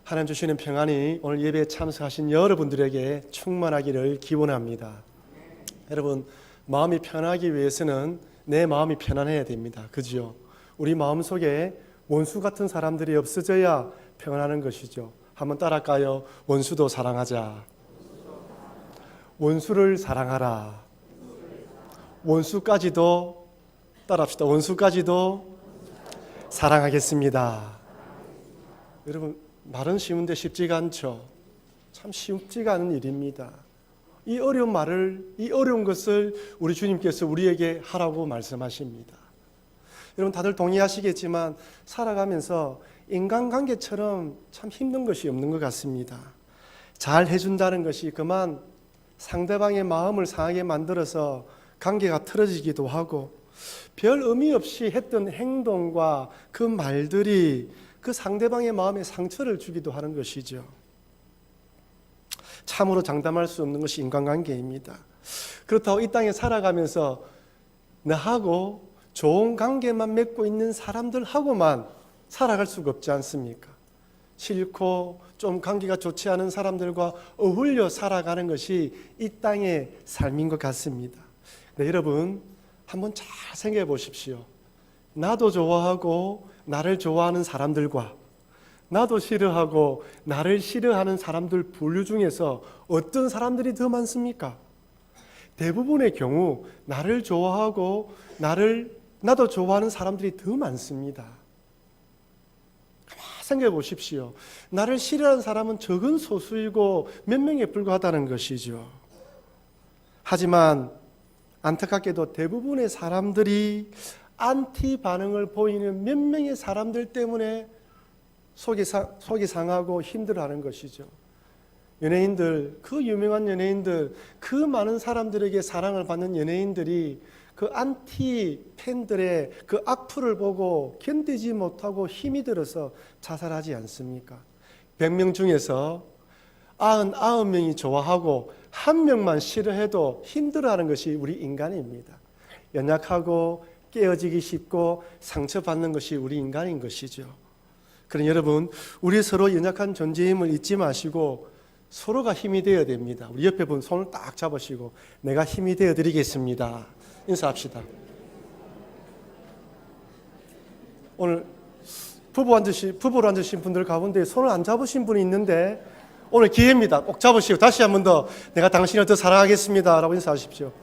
하나님 주시는 평안이 오늘 예배에 참석하신 여러분들에게 충만하기를 기원합니다. 여러분, 마음이 편하기 위해서는 내 마음이 편안해야 됩니다. 그죠? 우리 마음속에 원수 같은 사람들이 없어져야 평안하는 것이죠. 한번 따라할까요? 원수도 사랑하자. 원수를 사랑하라. 원수까지도 따라합시다. 원수까지도 사랑하겠습니다. 여러분, 말은 쉬운데 쉽지가 않죠. 참 쉽지가 않은 일입니다. 이 어려운 말을, 이 어려운 것을 우리 주님께서 우리에게 하라고 말씀하십니다. 여러분, 다들 동의하시겠지만 살아가면서 인간관계처럼 참 힘든 것이 없는 것 같습니다. 잘 해준다는 것이 그만 상대방의 마음을 상하게 만들어서 관계가 틀어지기도 하고, 별 의미 없이 했던 행동과 그 말들이 그 상대방의 마음에 상처를 주기도 하는 것이죠. 참으로 장담할 수 없는 것이 인간관계입니다. 그렇다고 이 땅에 살아가면서 나하고 좋은 관계만 맺고 있는 사람들하고만 살아갈 수가 없지 않습니까? 싫고 좀 관계가 좋지 않은 사람들과 어울려 살아가는 것이 이 땅의 삶인 것 같습니다. 네, 여러분, 한번 잘 생각해 보십시오. 나도 좋아하고 나를 좋아하는 사람들과 나도 싫어하고 나를 싫어하는 사람들 분류 중에서 어떤 사람들이 더 많습니까? 대부분의 경우 나를 좋아하고 나도 좋아하는 사람들이 더 많습니다. 가만히 생각해 보십시오. 나를 싫어하는 사람은 적은 소수이고 몇 명에 불과하다는 것이죠. 하지만 안타깝게도 대부분의 사람들이 안티 반응을 보이는 몇 명의 사람들 때문에 속이 상하고 힘들어하는 것이죠. 연예인들, 그 유명한 연예인들, 그 많은 사람들에게 사랑을 받는 연예인들이 그 안티 팬들의 그 악플을 보고 견디지 못하고 힘이 들어서 자살하지 않습니까? 100명 중에서 99명이 좋아하고 1명만 싫어해도 힘들어하는 것이 우리 인간입니다. 연약하고 깨어지기 쉽고 상처받는 것이 우리 인간인 것이죠. 그러니 여러분, 우리 서로 연약한 존재임을 잊지 마시고 서로가 힘이 되어야 됩니다. 우리 옆에 분 손을 딱 잡으시고 내가 힘이 되어 드리겠습니다. 인사합시다. 오늘 부부로 앉으신 분들 가운데 손을 안 잡으신 분이 있는데 오늘 기회입니다. 꼭 잡으시고 다시 한 번 더 내가 당신을 더 사랑하겠습니다 라고 인사하십시오.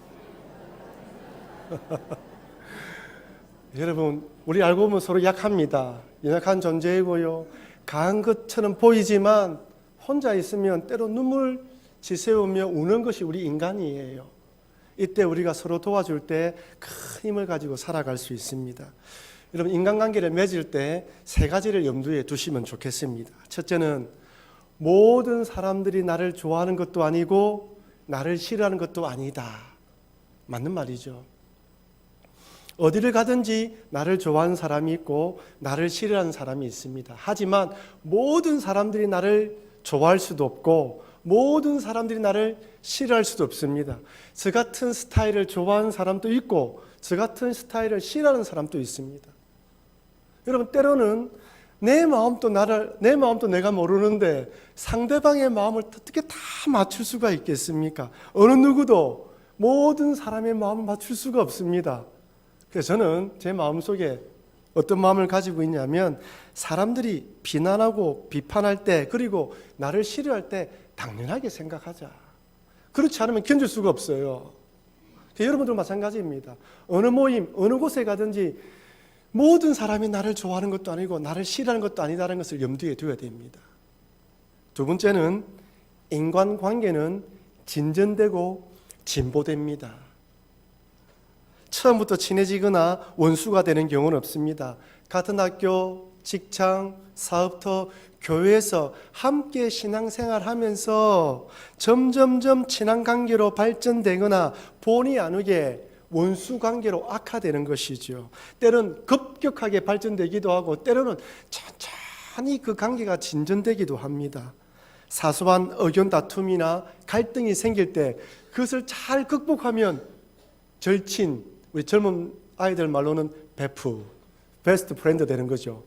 여러분, 우리 알고 보면 서로 약합니다. 연약한 존재이고요. 강한 것처럼 보이지만 혼자 있으면 때로 눈물 지새우며 우는 것이 우리 인간이에요. 이때 우리가 서로 도와줄 때 큰 힘을 가지고 살아갈 수 있습니다. 여러분, 인간관계를 맺을 때 3가지를 염두에 두시면 좋겠습니다. 첫째는 모든 사람들이 나를 좋아하는 것도 아니고 나를 싫어하는 것도 아니다. 맞는 말이죠. 어디를 가든지 나를 좋아하는 사람이 있고 나를 싫어하는 사람이 있습니다. 하지만 모든 사람들이 나를 좋아할 수도 없고 모든 사람들이 나를 싫어할 수도 없습니다. 저 같은 스타일을 좋아하는 사람도 있고 저 같은 스타일을 싫어하는 사람도 있습니다. 여러분, 때로는 내 마음도 내가 모르는데 상대방의 마음을 어떻게 다 맞출 수가 있겠습니까? 어느 누구도 모든 사람의 마음을 맞출 수가 없습니다. 그래서 저는 제 마음속에 어떤 마음을 가지고 있냐면 사람들이 비난하고 비판할 때 그리고 나를 싫어할 때 당연하게 생각하자. 그렇지 않으면 견딜 수가 없어요. 여러분도 마찬가지입니다. 어느 모임, 어느 곳에 가든지 모든 사람이 나를 좋아하는 것도 아니고 나를 싫어하는 것도 아니다라는 것을 염두에 두어야 됩니다. 두 번째는 인간관계는 진전되고 진보됩니다. 처음부터 친해지거나 원수가 되는 경우는 없습니다. 같은 학교, 직장, 사업터, 교회에서 함께 신앙생활하면서 점점점 친한 관계로 발전되거나 본의 아니게 원수 관계로 악화되는 것이죠. 때로는 급격하게 발전되기도 하고 때로는 천천히 그 관계가 진전되기도 합니다. 사소한 의견 다툼이나 갈등이 생길 때 그것을 잘 극복하면 절친, 우리 젊은 아이들 말로는 베프, 베스트 프렌드 되는 거죠.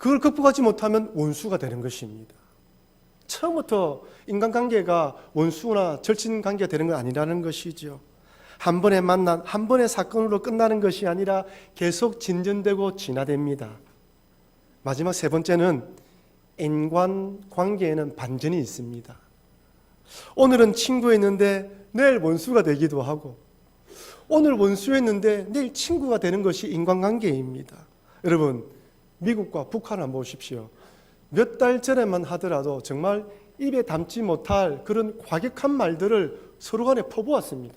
그걸 극복하지 못하면 원수가 되는 것입니다. 처음부터 인간관계가 원수나 절친관계가 되는 건 아니라는 것이죠. 한 번의 만남, 한 번의 사건으로 끝나는 것이 아니라 계속 진전되고 진화됩니다. 마지막 세 번째는 인간관계에는 반전이 있습니다. 오늘은 친구였는데 내일 원수가 되기도 하고, 오늘 원수였는데 내일 친구가 되는 것이 인간관계입니다. 여러분, 미국과 북한을 한번 보십시오. 몇 달 전에만 하더라도 정말 입에 담지 못할 그런 과격한 말들을 서로 간에 퍼부었습니다.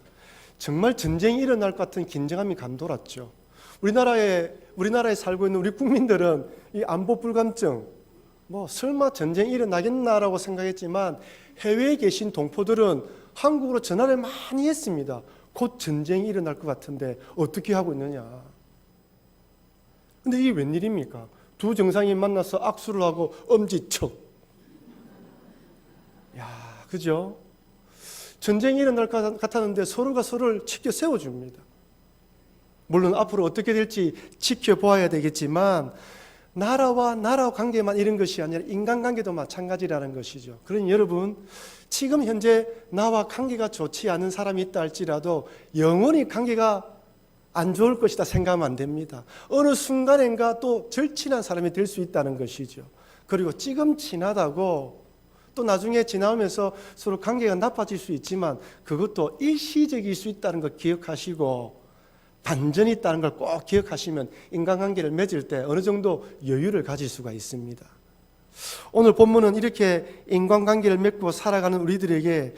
정말 전쟁이 일어날 것 같은 긴장감이 감돌았죠. 우리나라에 살고 있는 우리 국민들은 이 안보 불감증, 설마 전쟁이 일어나겠나라고 생각했지만 해외에 계신 동포들은 한국으로 전화를 많이 했습니다. 곧 전쟁이 일어날 것 같은데 어떻게 하고 있느냐. 근데 이게 웬일입니까? 두 정상이 만나서 악수를 하고 엄지척. 야, 그죠? 전쟁이 일어날 것 같았는데 서로가 서로를 지켜 세워줍니다. 물론 앞으로 어떻게 될지 지켜보아야 되겠지만 나라와 나라 관계만 이런 것이 아니라 인간관계도 마찬가지라는 것이죠. 그러니 여러분, 지금 현재 나와 관계가 좋지 않은 사람이 있다 할지라도 영원히 관계가 안 좋을 것이다 생각하면 안 됩니다. 어느 순간인가 또 절친한 사람이 될 수 있다는 것이죠. 그리고 지금 친하다고 또 나중에 지나오면서 서로 관계가 나빠질 수 있지만 그것도 일시적일 수 있다는 걸 기억하시고 반전이 있다는 걸 꼭 기억하시면 인간관계를 맺을 때 어느 정도 여유를 가질 수가 있습니다. 오늘 본문은 이렇게 인간관계를 맺고 살아가는 우리들에게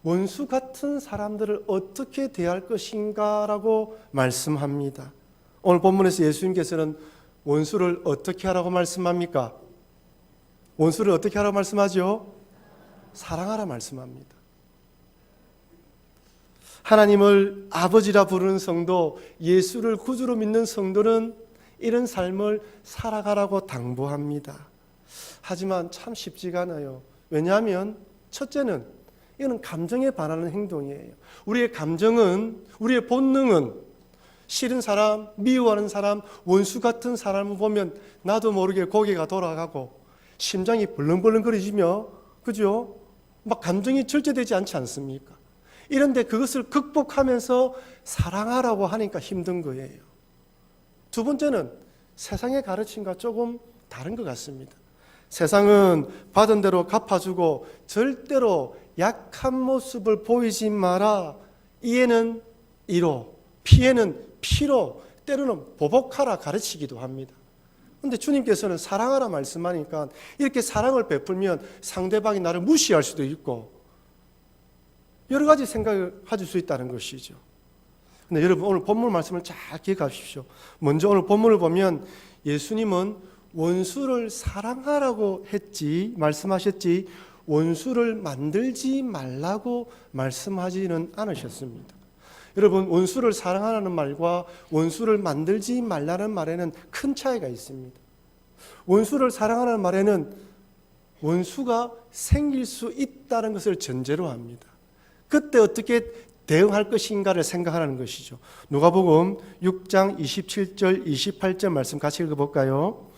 원수 같은 사람들을 어떻게 대할 것인가라고 말씀합니다. 오늘 본문에서 예수님께서는 원수를 어떻게 하라고 말씀합니까? 원수를 어떻게 하라고 말씀하죠? 사랑하라 말씀합니다. 하나님을 아버지라 부르는 성도, 예수를 구주로 믿는 성도는 이런 삶을 살아가라고 당부합니다. 하지만 참 쉽지가 않아요. 왜냐하면 첫째는 이거는 감정에 반하는 행동이에요. 우리의 감정은, 우리의 본능은 싫은 사람, 미워하는 사람, 원수 같은 사람을 보면 나도 모르게 고개가 돌아가고 심장이 벌렁벌렁거리시며, 그죠? 막 감정이 절제되지 않지 않습니까? 이런데 그것을 극복하면서 사랑하라고 하니까 힘든 거예요. 두 번째는 세상의 가르침과 조금 다른 것 같습니다. 세상은 받은 대로 갚아주고 절대로 약한 모습을 보이지 마라. 이에는 이로, 피에는 피로, 때로는 보복하라 가르치기도 합니다. 그런데 주님께서는 사랑하라 말씀하니까 이렇게 사랑을 베풀면 상대방이 나를 무시할 수도 있고 여러 가지 생각을 가질 수 있다는 것이죠. 근데 여러분, 오늘 본문 말씀을 잘 기억하십시오. 먼저 오늘 본문을 보면 예수님은 원수를 사랑하라고 했지, 말씀하셨지, 원수를 만들지 말라고 말씀하지는 않으셨습니다. 여러분, 원수를 사랑하라는 말과 원수를 만들지 말라는 말에는 큰 차이가 있습니다. 원수를 사랑하라는 말에는 원수가 생길 수 있다는 것을 전제로 합니다. 그때 어떻게 대응할 것인가를 생각하라는 것이죠. 누가복음 6장 27절 28절 말씀 같이 읽어볼까요?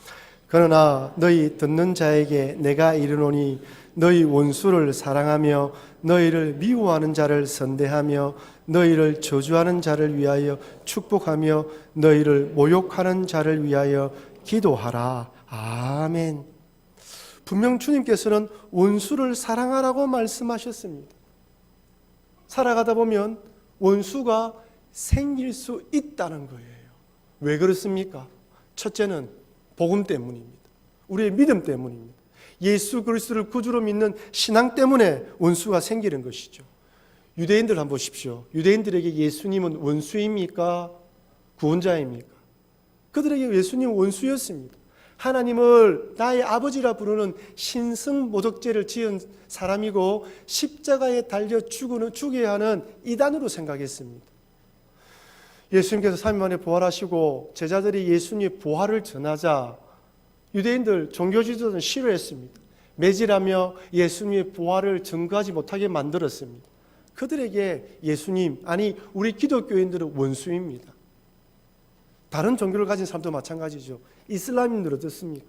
그러나 너희 듣는 자에게 내가 이르노니 너희 원수를 사랑하며 너희를 미워하는 자를 선대하며 너희를 저주하는 자를 위하여 축복하며 너희를 모욕하는 자를 위하여 기도하라. 아멘. 분명 주님께서는 원수를 사랑하라고 말씀하셨습니다. 살아가다 보면 원수가 생길 수 있다는 거예요. 왜 그렇습니까? 첫째는 복음 때문입니다. 우리의 믿음 때문입니다. 예수 그리스도를 구주로 믿는 신앙 때문에 원수가 생기는 것이죠. 유대인들 한번 보십시오. 유대인들에게 예수님은 원수입니까? 구원자입니까? 그들에게 예수님은 원수였습니다. 하나님을 나의 아버지라 부르는 신승모독죄를 지은 사람이고 십자가에 달려 죽여야 하는 이단으로 생각했습니다. 예수님께서 3일 만에 부활하시고 제자들이 예수님의 부활을 전하자 유대인들, 종교 지도자들은 싫어했습니다. 매질하며 예수님의 부활을 증거하지 못하게 만들었습니다. 그들에게 예수님, 아니 우리 기독교인들은 원수입니다. 다른 종교를 가진 사람도 마찬가지죠. 이슬람인들 어떻습니까?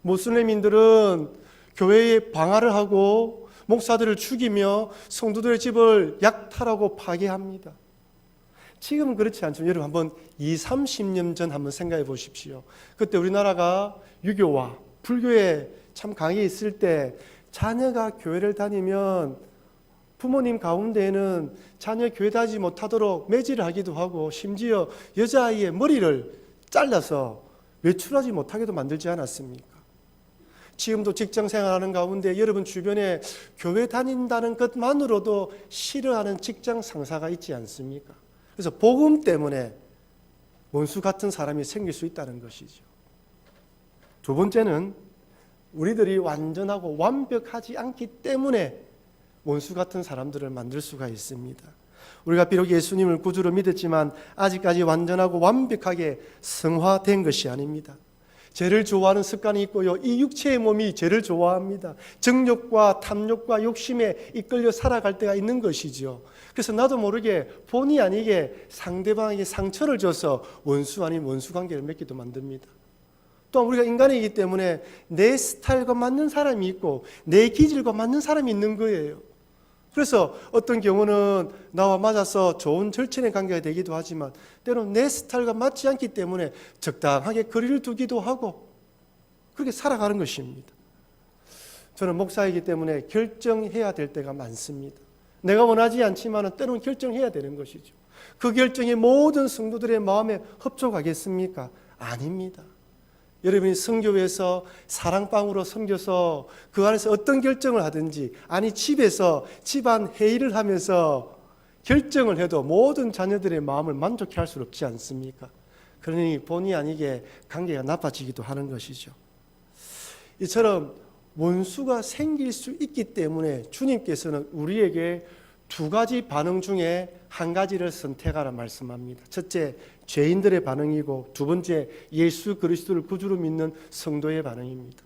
모슬림인들은 교회에 방화를 하고 목사들을 죽이며 성도들의 집을 약탈하고 파괴합니다. 지금은 그렇지 않지만 여러분 한번 20, 30년 전 한번 생각해 보십시오. 그때 우리나라가 유교와 불교에 참 강해 있을 때 자녀가 교회를 다니면 부모님 가운데에는 자녀 교회 다니지 못하도록 매질을 하기도 하고 심지어 여자아이의 머리를 잘라서 외출하지 못하게도 만들지 않았습니까? 지금도 직장 생활하는 가운데 여러분 주변에 교회 다닌다는 것만으로도 싫어하는 직장 상사가 있지 않습니까? 그래서 복음 때문에 원수 같은 사람이 생길 수 있다는 것이죠. 두 번째는 우리들이 완전하고 완벽하지 않기 때문에 원수 같은 사람들을 만들 수가 있습니다. 우리가 비록 예수님을 구주로 믿었지만 아직까지 완전하고 완벽하게 성화된 것이 아닙니다. 죄를 좋아하는 습관이 있고요. 이 육체의 몸이 죄를 좋아합니다. 정욕과 탐욕과 욕심에 이끌려 살아갈 때가 있는 것이죠. 그래서 나도 모르게 본의 아니게 상대방에게 상처를 줘서 원수 아닌 원수 관계를 맺기도 만듭니다. 또한 우리가 인간이기 때문에 내 스타일과 맞는 사람이 있고 내 기질과 맞는 사람이 있는 거예요. 그래서 어떤 경우는 나와 맞아서 좋은 절친의 관계가 되기도 하지만 때로는 내 스타일과 맞지 않기 때문에 적당하게 거리를 두기도 하고 그렇게 살아가는 것입니다. 저는 목사이기 때문에 결정해야 될 때가 많습니다. 내가 원하지 않지만 때로는 결정해야 되는 것이죠. 그 결정이 모든 성도들의 마음에 흡족하겠습니까? 아닙니다. 여러분이 선교회에서 사랑방으로 섬겨서 그 안에서 어떤 결정을 하든지 아니 집에서 집안 회의를 하면서 결정을 해도 모든 자녀들의 마음을 만족해 할 수 없지 않습니까? 그러니 본의 아니게 관계가 나빠지기도 하는 것이죠. 이처럼 원수가 생길 수 있기 때문에 주님께서는 우리에게 두 가지 반응 중에 한 가지를 선택하라 말씀합니다. 첫째, 죄인들의 반응이고 두 번째, 예수 그리스도를 구주로 믿는 성도의 반응입니다.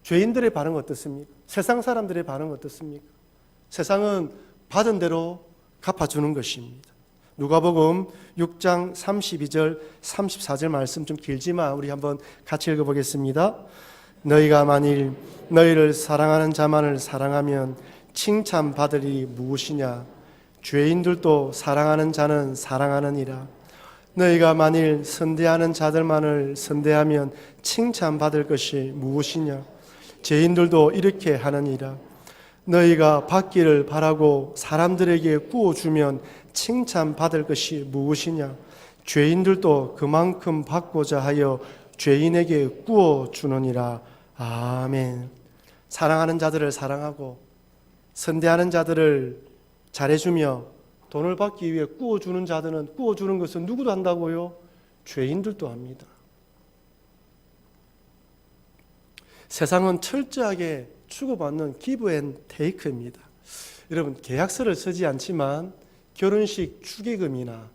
죄인들의 반응은 어떻습니까? 세상 사람들의 반응은 어떻습니까? 세상은 받은 대로 갚아주는 것입니다. 누가복음 6장 32절 34절 말씀 좀 길지만 우리 한번 같이 읽어보겠습니다. 너희가 만일 너희를 사랑하는 자만을 사랑하면 칭찬받을 일이 무엇이냐? 죄인들도 사랑하는 자는 사랑하느니라. 너희가 만일 선대하는 자들만을 선대하면 칭찬받을 것이 무엇이냐? 죄인들도 이렇게 하느니라. 너희가 받기를 바라고 사람들에게 구워주면 칭찬받을 것이 무엇이냐? 죄인들도 그만큼 받고자 하여 죄인에게 구워주느니라. 아멘. 사랑하는 자들을 사랑하고 선대하는 자들을 잘해주며 돈을 받기 위해 구워주는 자들은 구워주는 것은 누구도 한다고요? 죄인들도 합니다. 세상은 철저하게 주고받는 기브 앤 테이크입니다. 여러분 계약서를 쓰지 않지만 결혼식 축의금이나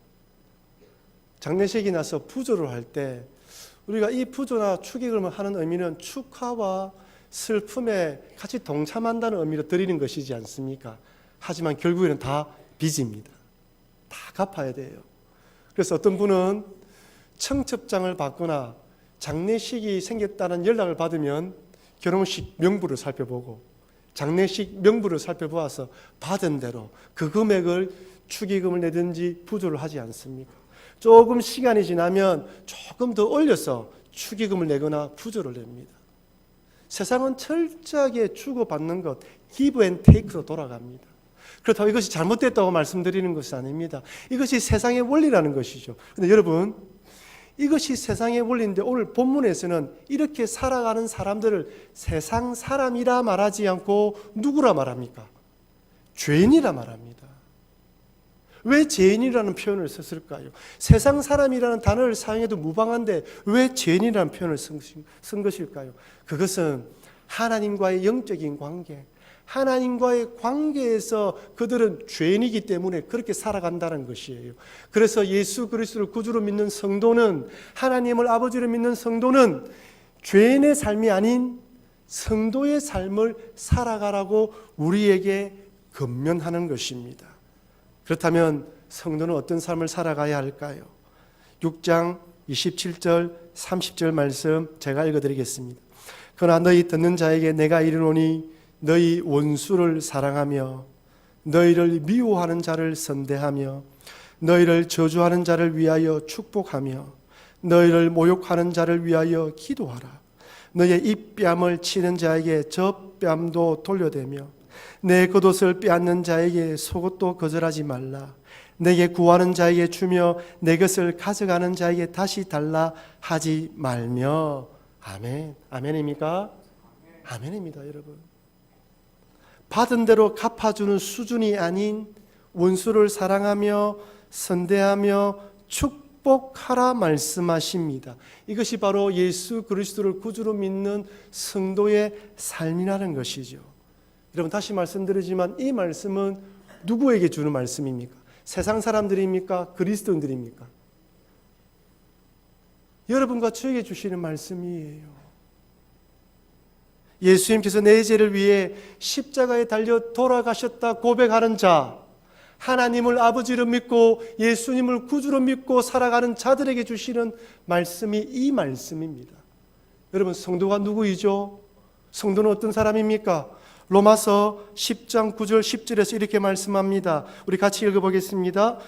장례식이 나서 부조를 할 때 우리가 이 부조나 축의금을 하는 의미는 축하와 슬픔에 같이 동참한다는 의미로 드리는 것이지 않습니까? 하지만 결국에는 다 빚입니다. 다 갚아야 돼요. 그래서 어떤 분은 청첩장을 받거나 장례식이 생겼다는 연락을 받으면 결혼식 명부를 살펴보고 장례식 명부를 살펴보아서 받은 대로 그 금액을 축의금을 내든지 부조를 하지 않습니까? 조금 시간이 지나면 조금 더 올려서 축의금을 내거나 부조를 냅니다. 세상은 철저하게 주고받는 것, give and take로 돌아갑니다. 그렇다고 이것이 잘못됐다고 말씀드리는 것이 아닙니다. 이것이 세상의 원리라는 것이죠. 그런데 여러분, 이것이 세상의 원리인데 오늘 본문에서는 이렇게 살아가는 사람들을 세상 사람이라 말하지 않고 누구라 말합니까? 죄인이라 말합니다. 왜 죄인이라는 표현을 썼을까요? 세상 사람이라는 단어를 사용해도 무방한데 왜 죄인이라는 표현을 쓴 것일까요? 그것은 하나님과의 영적인 관계, 하나님과의 관계에서 그들은 죄인이기 때문에 그렇게 살아간다는 것이에요. 그래서 예수 그리스도를 구주로 믿는 성도는, 하나님을 아버지로 믿는 성도는 죄인의 삶이 아닌 성도의 삶을 살아가라고 우리에게 권면하는 것입니다. 그렇다면 성도는 어떤 삶을 살아가야 할까요? 6장 27절 30절 말씀 제가 읽어드리겠습니다. 그러나 너희 듣는 자에게 내가 이르노니 너희 원수를 사랑하며 너희를 미워하는 자를 선대하며 너희를 저주하는 자를 위하여 축복하며 너희를 모욕하는 자를 위하여 기도하라. 너희의 입뺨을 치는 자에게 저 뺨도 돌려대며 내 겉옷을 빼앗는 자에게 속옷도 거절하지 말라. 내게 구하는 자에게 주며 내 것을 가져가는 자에게 다시 달라 하지 말며. 아멘. 아멘입니까? 아멘입니다, 여러분. 받은 대로 갚아주는 수준이 아닌 원수를 사랑하며 선대하며 축복하라 말씀하십니다. 이것이 바로 예수 그리스도를 구주로 믿는 성도의 삶이라는 것이죠. 여러분, 다시 말씀드리지만 이 말씀은 누구에게 주는 말씀입니까? 세상 사람들입니까? 그리스도인들입니까? 여러분과 저에게 주시는 말씀이에요. 예수님께서 내 죄를 위해 십자가에 달려 돌아가셨다 고백하는 자, 하나님을 아버지로 믿고 예수님을 구주로 믿고 살아가는 자들에게 주시는 말씀이 이 말씀입니다. 여러분, 성도가 누구이죠? 성도는 어떤 사람입니까? 로마서 10장 9절 10절에서 이렇게 말씀합니다. 우리 같이 읽어보겠습니다.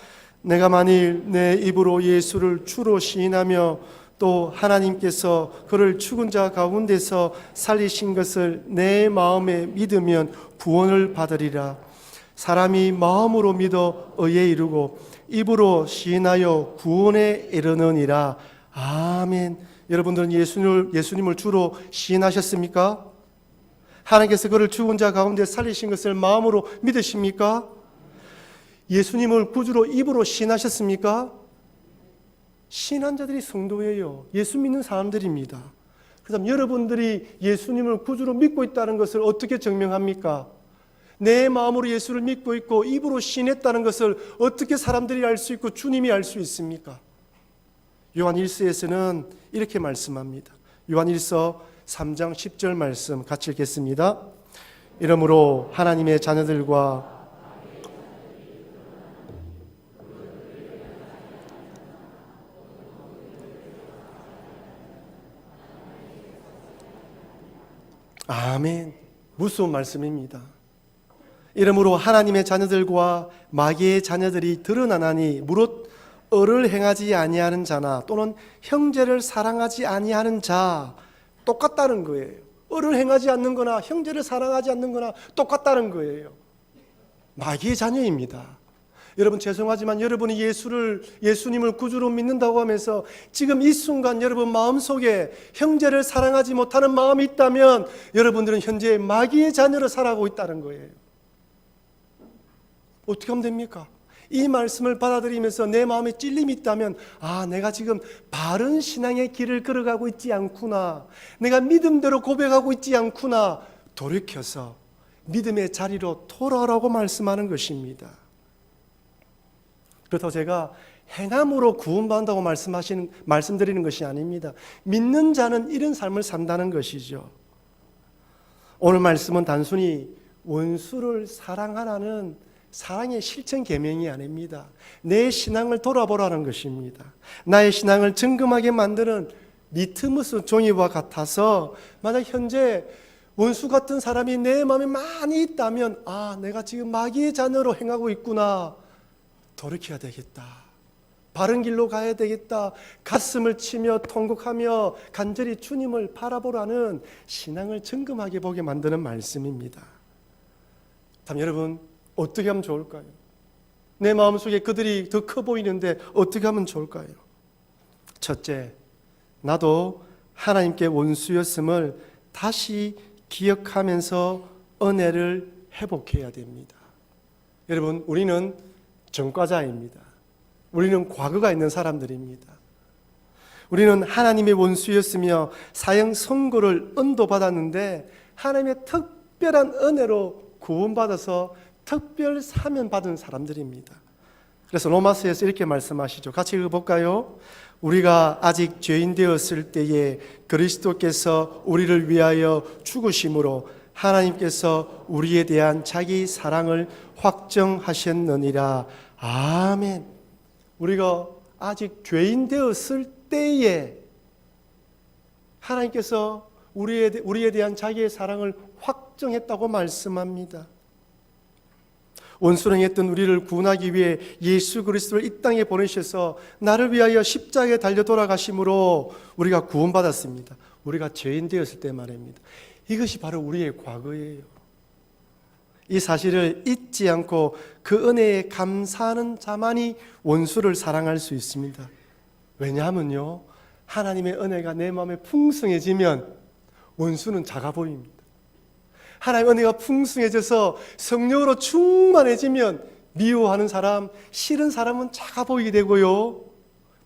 내가 만일 내 입으로 예수를 주로 시인하며 또 하나님께서 그를 죽은 자 가운데서 살리신 것을 내 마음에 믿으면 구원을 받으리라. 사람이 마음으로 믿어 의에 이르고 입으로 시인하여 구원에 이르느니라. 아멘. 여러분들은 예수님을 주로 시인하셨습니까? 하나님께서 그를 죽은 자 가운데 살리신 것을 마음으로 믿으십니까? 예수님을 구주로 입으로 시인하셨습니까? 신한 자들이 성도예요. 예수 믿는 사람들입니다. 그다음 여러분들이 예수님을 구주로 믿고 있다는 것을 어떻게 증명합니까? 내 마음으로 예수를 믿고 있고 입으로 시인했다는 것을 어떻게 사람들이 알 수 있고 주님이 알 수 있습니까? 요한 1서에서는 이렇게 말씀합니다. 요한 1서 3장 10절 말씀 같이 읽겠습니다. 이러므로 하나님의 자녀들과 아멘. 무서운 말씀입니다. 이러므로 하나님의 자녀들과 마귀의 자녀들이 드러나나니 무릇 을을 행하지 아니하는 자나 또는 형제를 사랑하지 아니하는 자, 똑같다는 거예요. 을을 행하지 않는 거나 형제를 사랑하지 않는 거나 똑같다는 거예요. 마귀의 자녀입니다. 여러분, 죄송하지만 여러분이 예수님을 구주로 믿는다고 하면서 지금 이 순간 여러분 마음속에 형제를 사랑하지 못하는 마음이 있다면 여러분들은 현재 마귀의 자녀로 살아가고 있다는 거예요. 어떻게 하면 됩니까? 이 말씀을 받아들이면서 내 마음에 찔림이 있다면 내가 지금 바른 신앙의 길을 걸어가고 있지 않구나, 내가 믿음대로 고백하고 있지 않구나, 돌이켜서 믿음의 자리로 돌아오라고 말씀하는 것입니다. 그렇다고 제가 행함으로 구원받는다고 말씀드리는 것이 아닙니다. 믿는 자는 이런 삶을 산다는 것이죠. 오늘 말씀은 단순히 원수를 사랑하라는 사랑의 실천 계명이 아닙니다. 내 신앙을 돌아보라는 것입니다. 나의 신앙을 점검하게 만드는 리트머스 종이와 같아서 만약 현재 원수 같은 사람이 내 마음에 많이 있다면 내가 지금 마귀의 자녀로 행하고 있구나, 돌이켜야 되겠다, 바른 길로 가야 되겠다, 가슴을 치며 통곡하며 간절히 주님을 바라보라는 신앙을 점검하게 보게 만드는 말씀입니다. 다음 여러분, 어떻게 하면 좋을까요? 내 마음속에 그들이 더 커 보이는데 어떻게 하면 좋을까요? 첫째, 나도 하나님께 원수였음을 다시 기억하면서 은혜를 회복해야 됩니다. 여러분, 우리는 전과자입니다. 우리는 과거가 있는 사람들입니다. 우리는 하나님의 원수였으며 사형 선고를 언도받았는데 하나님의 특별한 은혜로 구원받아서 특별 사면 받은 사람들입니다. 그래서 로마서에서 이렇게 말씀하시죠. 같이 읽어볼까요? 우리가 아직 죄인 되었을 때에 그리스도께서 우리를 위하여 죽으심으로 하나님께서 우리에 대한 자기 사랑을 확정하셨느니라. 아멘. 우리가 아직 죄인 되었을 때에 하나님께서 우리에 대한 자기의 사랑을 확정했다고 말씀합니다. 원수령했던 우리를 구원하기 위해 예수 그리스도를 이 땅에 보내셔서 나를 위하여 십자가에 달려 돌아가심으로 우리가 구원받았습니다. 우리가 죄인 되었을 때 말입니다. 이것이 바로 우리의 과거예요. 이 사실을 잊지 않고 그 은혜에 감사하는 자만이 원수를 사랑할 수 있습니다. 왜냐하면요, 하나님의 은혜가 내 마음에 풍성해지면 원수는 작아 보입니다. 하나님의 은혜가 풍성해져서 성령으로 충만해지면 미워하는 사람, 싫은 사람은 작아 보이게 되고요,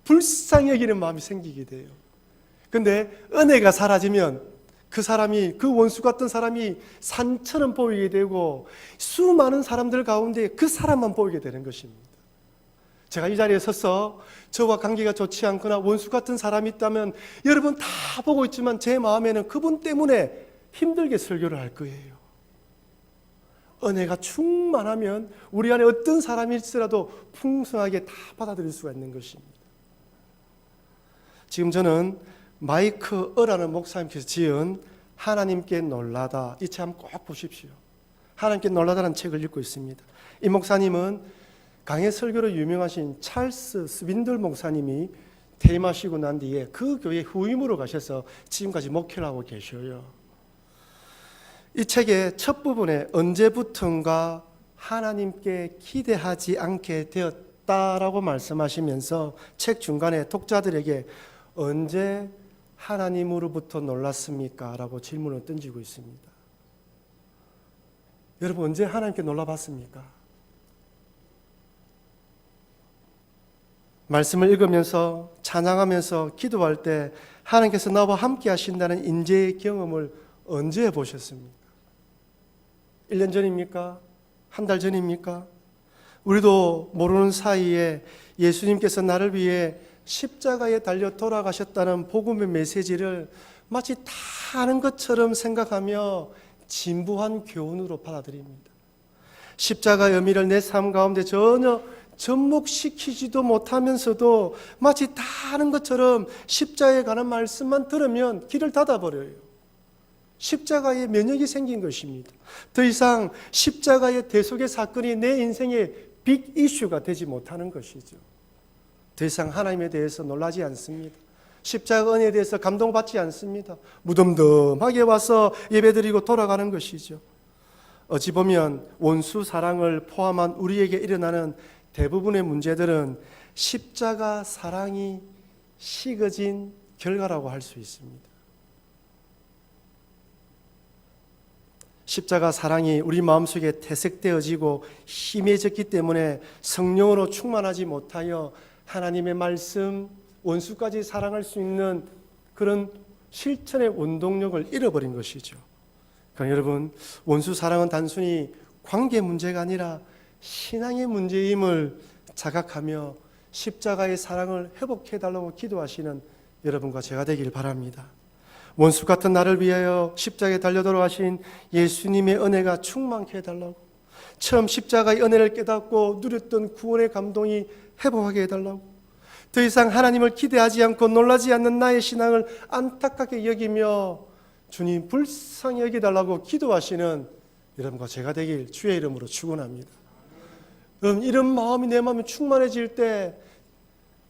불쌍히 여기는 마음이 생기게 돼요. 근데 은혜가 사라지면 그 사람이, 그 원수 같은 사람이 산처럼 보이게 되고 수많은 사람들 가운데 그 사람만 보이게 되는 것입니다. 제가 이 자리에 서서 저와 관계가 좋지 않거나 원수 같은 사람이 있다면 여러분 다 보고 있지만 제 마음에는 그분 때문에 힘들게 설교를 할 거예요. 은혜가 충만하면 우리 안에 어떤 사람이 있더라도 풍성하게 다 받아들일 수가 있는 것입니다. 지금 저는 마이크 어라는 목사님께서 지은 하나님께 놀라다, 이 책 한번 꼭 보십시오. 하나님께 놀라다라는 책을 읽고 있습니다. 이 목사님은 강해 설교로 유명하신 찰스 스윈들 목사님이 퇴임하시고 난 뒤에 그 교회 후임으로 가셔서 지금까지 목회를 하고 계셔요. 이 책의 첫 부분에 언제부턴가 하나님께 기대하지 않게 되었다라고 말씀하시면서 책 중간에 독자들에게 언제 하나님으로부터 놀랐습니까? 라고 질문을 던지고 있습니다. 여러분, 언제 하나님께 놀라봤습니까? 말씀을 읽으면서 찬양하면서 기도할 때 하나님께서 나와 함께 하신다는 인재의 경험을 언제 해보셨습니까? 1년 전입니까? 한 달 전입니까? 우리도 모르는 사이에 예수님께서 나를 위해 십자가에 달려 돌아가셨다는 복음의 메시지를 마치 다 아는 것처럼 생각하며 진부한 교훈으로 받아들입니다. 십자가의 의미를 내 삶 가운데 전혀 접목시키지도 못하면서도 마치 다 아는 것처럼 십자가에 관한 말씀만 들으면 길을 닫아버려요. 십자가에 면역이 생긴 것입니다. 더 이상 십자가의 대속의 사건이 내 인생의 빅 이슈가 되지 못하는 것이죠. 더 이상 하나님에 대해서 놀라지 않습니다. 십자가 은혜에 대해서 감동받지 않습니다. 무덤덤하게 와서 예배드리고 돌아가는 것이죠. 어찌 보면 원수 사랑을 포함한 우리에게 일어나는 대부분의 문제들은 십자가 사랑이 식어진 결과라고 할 수 있습니다. 십자가 사랑이 우리 마음속에 퇴색되어지고 희미해졌기 때문에 성령으로 충만하지 못하여 하나님의 말씀, 원수까지 사랑할 수 있는 그런 실천의 원동력을 잃어버린 것이죠. 그러니까 여러분, 원수 사랑은 단순히 관계 문제가 아니라 신앙의 문제임을 자각하며 십자가의 사랑을 회복해달라고 기도하시는 여러분과 제가 되길 바랍니다. 원수 같은 나를 위하여 십자가에 달려 돌아가신 예수님의 은혜가 충만케 해달라고, 처음 십자가의 은혜를 깨닫고 누렸던 구원의 감동이 회복하게 해달라고, 더 이상 하나님을 기대하지 않고 놀라지 않는 나의 신앙을 안타깝게 여기며 주님 불쌍히 여기달라고 기도하시는 여러분과 제가 되길 주의 이름으로 축원합니다. 이런 마음이 내 마음이 충만해질 때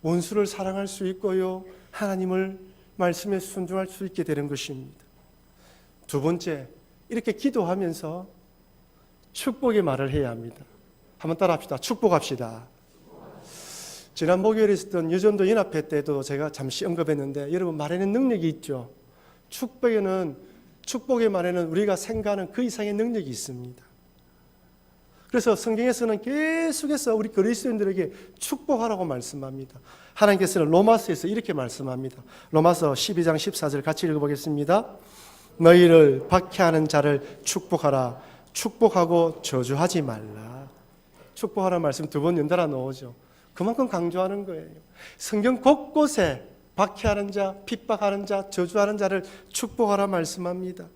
원수를 사랑할 수 있고요, 하나님을 말씀에 순종할 수 있게 되는 것입니다. 두 번째, 이렇게 기도하면서 축복의 말을 해야 합니다. 한번 따라합시다. 축복합시다. 지난 목요일에 있었던 여전도 연합회 때도 제가 잠시 언급했는데, 여러분 말에는 능력이 있죠. 축복의 말에는 우리가 생각하는 그 이상의 능력이 있습니다. 그래서 성경에서는 계속해서 우리 그리스도인들에게 축복하라고 말씀합니다. 하나님께서는 로마서에서 이렇게 말씀합니다. 로마서 12장 14절 같이 읽어보겠습니다. 너희를 박해하는 자를 축복하라. 축복하고 저주하지 말라. 축복하라는 말씀 두 번 연달아 넣어오죠. 그만큼 강조하는 거예요. 성경 곳곳에 박해하는 자, 핍박하는 자, 저주하는 자를 축복하라 말씀합니다.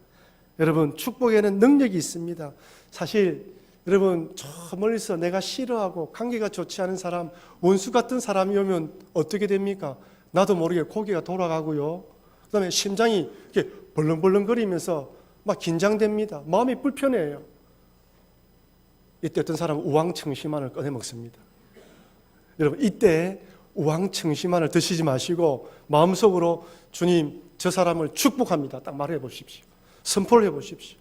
여러분, 축복에는 능력이 있습니다. 사실 여러분, 저 멀리서 내가 싫어하고 관계가 좋지 않은 사람, 원수 같은 사람이 오면 어떻게 됩니까? 나도 모르게 고개가 돌아가고요, 그 다음에 심장이 이렇게 벌렁벌렁거리면서 막 긴장됩니다. 마음이 불편해요. 이때 어떤 사람은 우황청심환을 꺼내 먹습니다. 여러분, 이때 우황청심환을 드시지 마시고 마음속으로 주님, 저 사람을 축복합니다. 딱 말해 보십시오. 선포를 해 보십시오.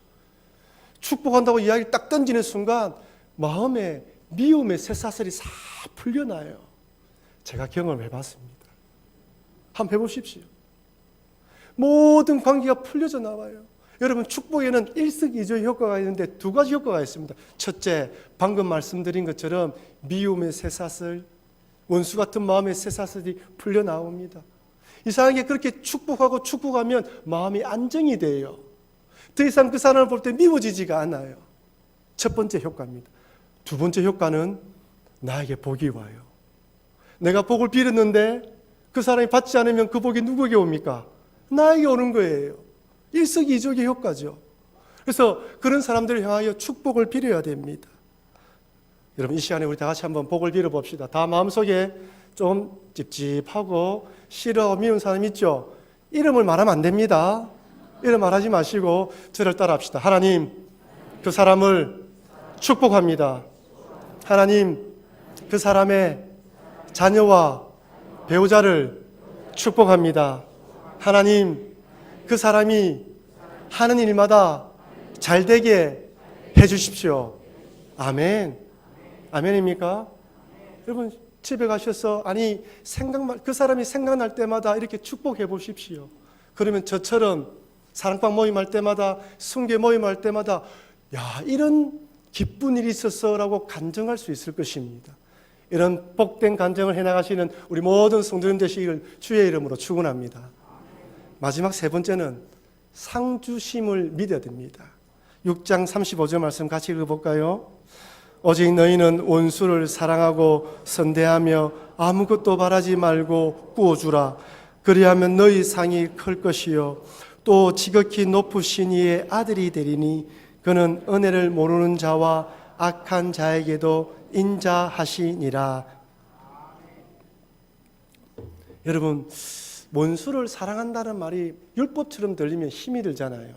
축복한다고 이야기를 딱 던지는 순간 마음에 미움의 쇠사슬이 싹 풀려나요. 제가 경험해 봤습니다. 한번 해보십시오. 모든 관계가 풀려져 나와요. 여러분, 축복에는 일석이조의 효과가 있는데 두 가지 효과가 있습니다. 첫째, 방금 말씀드린 것처럼 미움의 쇠사슬, 원수 같은 마음의 쇠사슬이 풀려 나옵니다. 이상하게 그렇게 축복하면 마음이 안정이 돼요. 더 이상 그 사람을 볼 때 미워지지가 않아요. 첫 번째 효과입니다. 두 번째 효과는 나에게 복이 와요. 내가 복을 빌었는데 그 사람이 받지 않으면 그 복이 누구에게 옵니까? 나에게 오는 거예요. 일석이조의 효과죠. 그래서 그런 사람들을 향하여 축복을 빌어야 됩니다. 여러분, 이 시간에 우리 다 같이 한번 복을 빌어봅시다. 다 마음속에 좀 찝찝하고 싫어 미운 사람 있죠? 이름을 말하면 안 됩니다. 이름 말하지 마시고 저를 따라합시다. 하나님, 그 사람을 축복합니다. 하나님, 그 사람의 자녀와 배우자를 축복합니다. 하나님, 그 사람이 하는 일마다 잘 되게 해주십시오. 아멘. 아멘입니까? 여러분, 집에 가셔서 그 사람이 생각날 때마다 이렇게 축복해 보십시오. 그러면 저처럼 사랑방 모임할 때마다, 순교 모임할 때마다 이런 기쁜 일이 있었어라고 간증할 수 있을 것입니다. 이런 복된 간증을 해나가시는 우리 모든 성도님 되시기를 주의 이름으로 축원합니다. 마지막 세 번째는 상주심을 믿어야 됩니다. 6장 35절 말씀 같이 읽어볼까요? 오직 너희는 원수를 사랑하고 선대하며 아무것도 바라지 말고 구워주라. 그리하면 너희 상이 클 것이요 또 지극히 높으신 이의 아들이 되리니 그는 은혜를 모르는 자와 악한 자에게도 인자하시니라. 여러분, 원수를 사랑한다는 말이 율법처럼 들리면 힘이 들잖아요.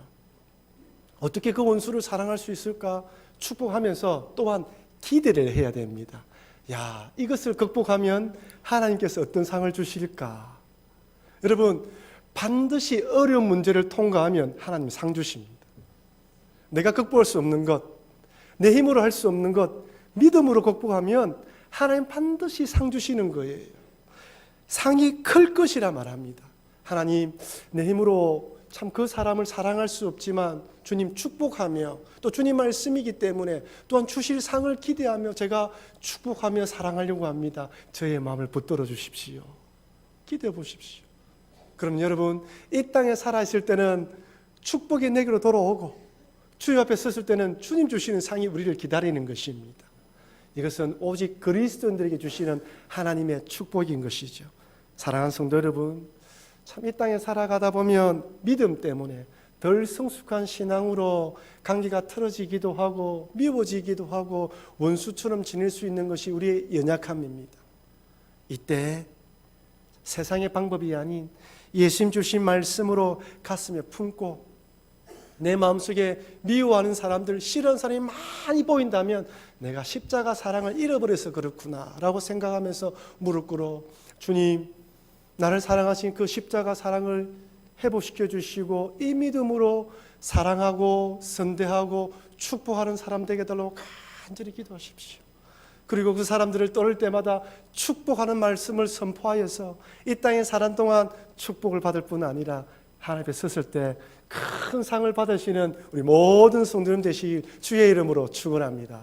어떻게 그 원수를 사랑할 수 있을까? 축복하면서 또한 기대를 해야 됩니다. 이것을 극복하면 하나님께서 어떤 상을 주실까? 여러분, 반드시 어려운 문제를 통과하면 하나님 상 주십니다. 내가 극복할 수 없는 것, 내 힘으로 할 수 없는 것, 믿음으로 극복하면 하나님 반드시 상 주시는 거예요. 상이 클 것이라 말합니다. 하나님, 내 힘으로 참 그 사람을 사랑할 수 없지만 주님 축복하며 또 주님 말씀이기 때문에 또한 주실 상을 기대하며 제가 축복하며 사랑하려고 합니다. 저의 마음을 붙들어 주십시오. 기대해 보십시오. 그럼 여러분, 이 땅에 살아있을 때는 축복이 내게로 돌아오고 주님 앞에 섰을 때는 주님 주시는 상이 우리를 기다리는 것입니다. 이것은 오직 그리스도인들에게 주시는 하나님의 축복인 것이죠. 사랑하는 성도 여러분, 참 이 땅에 살아가다 보면 믿음 때문에 덜 성숙한 신앙으로 관계가 틀어지기도 하고 미워지기도 하고 원수처럼 지낼 수 있는 것이 우리의 연약함입니다. 이때 세상의 방법이 아닌 예수님 주신 말씀으로 가슴에 품고 내 마음속에 미워하는 사람들, 싫어하는 사람이 많이 보인다면 내가 십자가 사랑을 잃어버려서 그렇구나 라고 생각하면서 무릎 꿇어 주님, 나를 사랑하신 그 십자가 사랑을 회복시켜 주시고 이 믿음으로 사랑하고 선대하고 축복하는 사람 되게 달라고 간절히 기도하십시오. 그리고 그 사람들을 떠올 때마다 축복하는 말씀을 선포하여서 이 땅에 사는 동안 축복을 받을 뿐 아니라 하나님 앞에 섰을 때 큰 상을 받으시는 우리 모든 성도님 되시길 주의 이름으로 축원합니다.